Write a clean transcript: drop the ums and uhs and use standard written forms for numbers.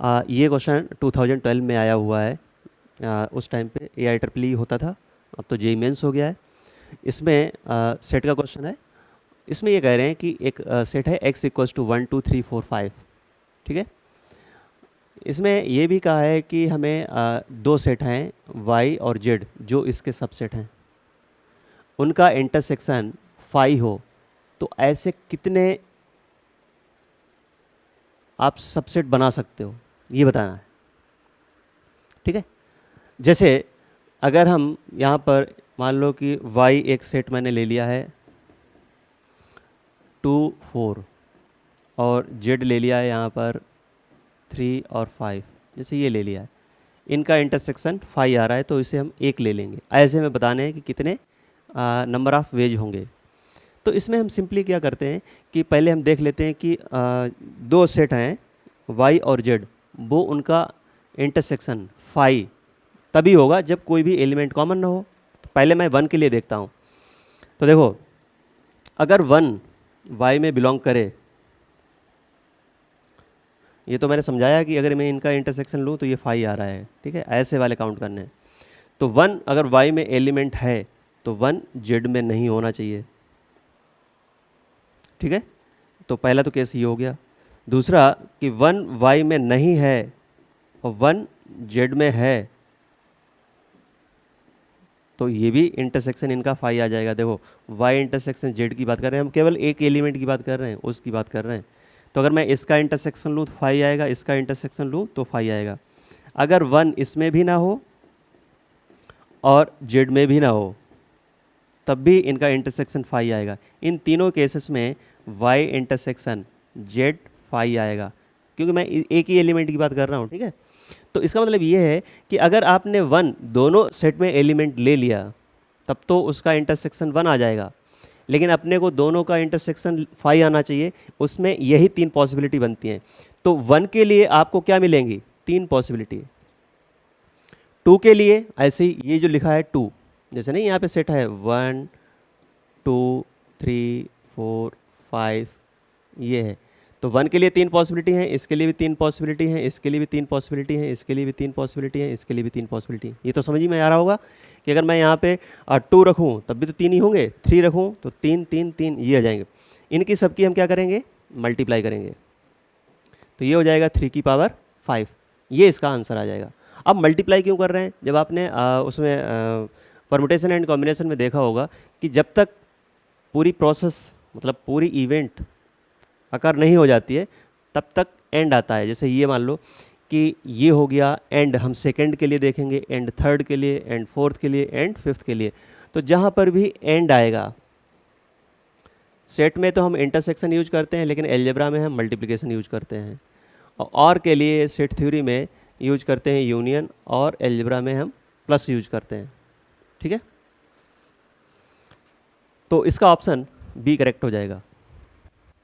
ये क्वेश्चन 2012 में आया हुआ है। उस टाइम पे AIEEE होता था, अब तो JEE मेंस हो गया है। इसमें सेट का क्वेश्चन है। इसमें ये कह रहे हैं कि एक सेट है x इक्वल्स टू 1 2 3 4 5, ठीक है। इसमें ये भी कहा है कि हमें दो सेट हैं y और z जो इसके सबसेट हैं, उनका इंटरसेक्शन फाई हो तो ऐसे कितने आप सबसेट बना सकते हो, ये बताना है, ठीक है। जैसे अगर हम यहाँ पर मान लो कि y एक सेट मैंने ले लिया है 2 4 और z ले लिया है यहाँ पर 3 और 5, जैसे ये ले लिया है, इनका इंटरसेक्शन 5 आ रहा है तो इसे हम एक ले लेंगे। ऐसे में बताने हैं कि कितने नंबर ऑफ़ वेज होंगे। तो इसमें हम सिंपली क्या करते हैं कि पहले हम देख लेते हैं कि दो सेट हैं y और z, वो उनका इंटरसेक्शन 5 तभी होगा जब कोई भी एलिमेंट कॉमन ना हो। तो पहले मैं 1 के लिए देखता हूँ। तो देखो, अगर 1 y में बिलोंग करे, ये तो मैंने समझाया कि अगर मैं इनका इंटरसेक्शन लूँ तो ये 5 आ रहा है, ठीक है, ऐसे वाले काउंट करने हैं। तो 1 अगर y में एलिमेंट है तो 1 z में नहीं होना चाहिए, ठीक है। तो पहला तो केस ये हो गया। दूसरा कि 1 y में नहीं है और 1 z में है, तो ये भी इंटरसेक्शन इनका 5 आ जाएगा। देखो, y इंटरसेक्शन z की बात कर रहे हैं हम, केवल एक एलिमेंट की बात कर रहे हैं, उसकी बात कर रहे हैं। तो अगर मैं इसका इंटरसेक्शन लूँ तो 5 आएगा, इसका इंटरसेक्शन लूँ तो 5 आएगा। अगर 1 इसमें भी ना हो और z में भी ना हो तब भी इनका इंटरसेक्शन 5 आएगा। इन तीनों केसेस में y इंटरसेक्शन z 5 आएगा, क्योंकि मैं एक ही एलिमेंट की बात कर रहा हूँ, ठीक है। तो इसका मतलब ये है कि अगर आपने 1 दोनों सेट में एलिमेंट ले लिया तब तो उसका इंटरसेक्शन 1 आ जाएगा, लेकिन अपने को दोनों का इंटरसेक्शन 5 आना चाहिए। उसमें यही 3 पॉसिबिलिटी बनती हैं। तो 1 के लिए आपको क्या मिलेंगी? 3 पॉसिबिलिटी। 2 के लिए ऐसे ही ये जो लिखा है 2, जैसे नहीं यहाँ पे सेट है 1 2 3 4 5, ये है। तो 1 के लिए 3 पॉसिबिलिटी हैं, इसके लिए भी 3 पॉसिबिलिटी हैं, इसके लिए भी 3 पॉसिबिलिटी हैं, इसके लिए भी 3 पॉसिबिलिटी हैं, इसके लिए भी 3 पॉसिबिलिटी हैं। ये तो समझ में आ रहा होगा कि अगर मैं यहाँ पे 2 रखूँ तब भी तो 3 ही होंगे, 3 रखूँ तो 3 3 3 ये आ जाएंगे। इनकी सबकी हम क्या करेंगे? मल्टीप्लाई करेंगे, तो ये हो जाएगा 3 की पावर 5। ये इसका आंसर आ जाएगा। अब मल्टीप्लाई क्यों कर रहे हैं? जब आपने उसमें परमुटेशन एंड कॉम्बिनेशन में देखा होगा कि जब तक पूरी प्रोसेस, मतलब पूरी इवेंट अकर नहीं हो जाती है तब तक एंड आता है। जैसे ये मान लो कि ये हो गया एंड, हम सेकंड के लिए देखेंगे, एंड थर्ड के लिए, एंड फोर्थ के लिए, एंड फिफ्थ के लिए। तो जहाँ पर भी एंड आएगा, सेट में तो हम इंटरसेक्शन यूज करते हैं, लेकिन अलजेब्रा में हम मल्टीप्लिकेशन यूज करते हैं, और के लिए सेट थ्योरी में यूज करते हैं यूनियन, और अलजेब्रा में हम प्लस यूज करते हैं, ठीक है। तो इसका ऑप्शन बी करेक्ट हो जाएगा।